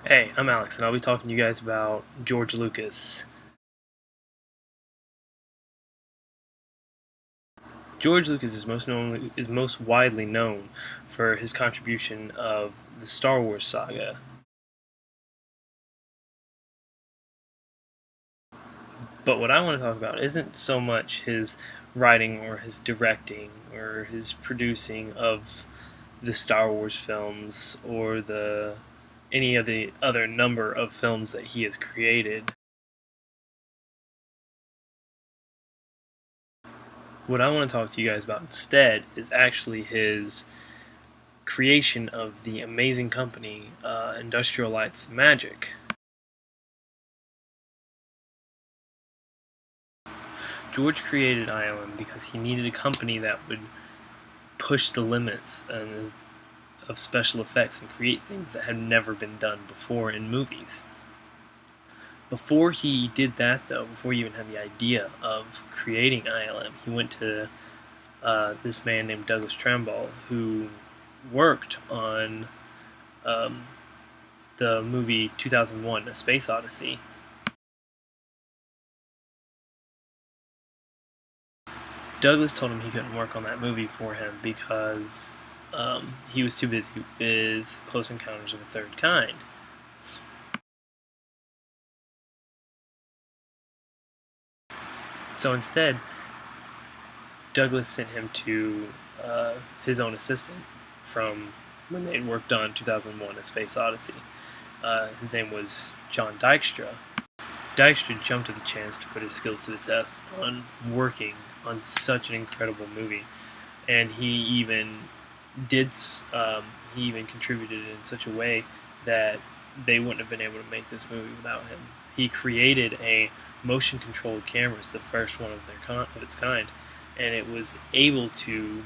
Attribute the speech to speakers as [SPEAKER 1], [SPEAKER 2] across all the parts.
[SPEAKER 1] Hey, I'm Alex, and I'll be talking to you guys about George Lucas. George Lucas is most widely known for his contribution of the Star Wars saga. But what I want to talk about isn't so much his writing or his directing or his producing of the Star Wars films or the any of the other number of films that he has created. What I want to talk to you guys about instead is actually his creation of the amazing company Industrial Lights and Magic. George created ILM because he needed a company that would push the limits of special effects and create things that had never been done before in movies. Before he did that, though, before he even had the idea of creating ILM, he went to this man named Douglas Trumbull, who worked on the movie 2001: A Space Odyssey. Douglas told him he couldn't work on that movie for him because he was too busy with Close Encounters of the Third Kind. So instead, Douglas sent him to his own assistant from when they had worked on 2001: A Space Odyssey. His name was John Dykstra. Dykstra jumped at the chance to put his skills to the test on working on such an incredible movie, and did he even contributed in such a way that they wouldn't have been able to make this movie without him. He created a motion controlled camera, it's the first one of its kind, and it was able to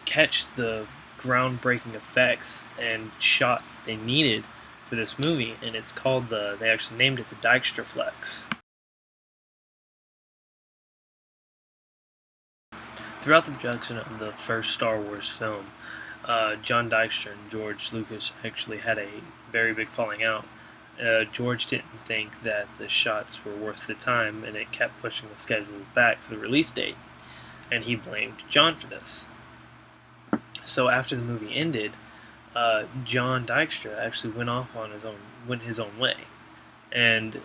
[SPEAKER 1] catch the groundbreaking effects and shots that they needed for this movie, and it's called they actually named it the Dykstraflex. Throughout the production of the first Star Wars film, John Dykstra and George Lucas actually had a very big falling out. George didn't think that the shots were worth the time, and it kept pushing the schedule back for the release date, and he blamed John for this. So after the movie ended, John Dykstra actually went his own way, and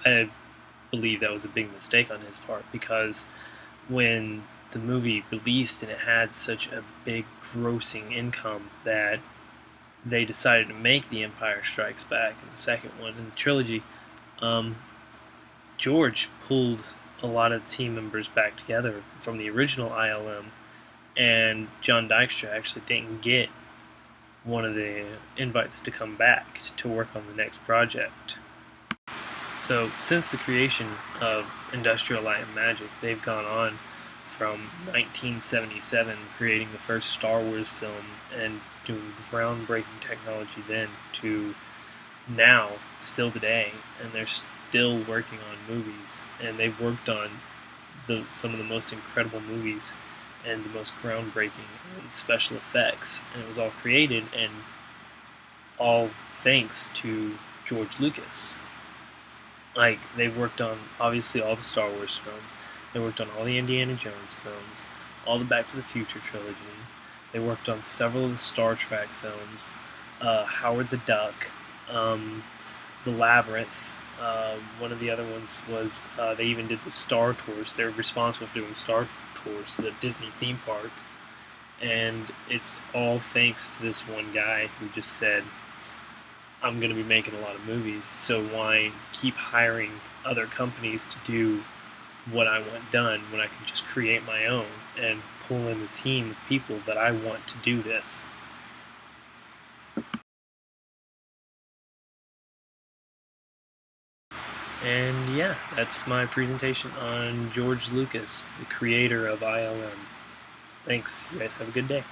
[SPEAKER 1] I believe that was a big mistake on his part because when the movie released and it had such a big grossing income that they decided to make The Empire Strikes Back in the second one in the trilogy, George pulled a lot of team members back together from the original ILM, and John Dykstra actually didn't get one of the invites to come back to work on the next project. So since the creation of Industrial Light and Magic, they've gone on from 1977 creating the first Star Wars film and doing groundbreaking technology then to now, still today, and they're still working on movies, and they've worked on some of the most incredible movies and the most groundbreaking and special effects, and it was all created and all thanks to George Lucas. Like, they've worked on obviously all the Star Wars films, they worked on all the Indiana Jones films, all the Back to the Future trilogy, they worked on several of the Star Trek films, Howard the Duck, The Labyrinth. One of the other ones was they even did the Star Tours. They're responsible for doing Star Tours, the Disney theme park, and it's all thanks to this one guy who just said, I'm going to be making a lot of movies, so why keep hiring other companies to do what I want done when I can just create my own and pull in the team of people that I want to do this. And yeah, that's my presentation on George Lucas, the creator of ILM. Thanks. You guys have a good day.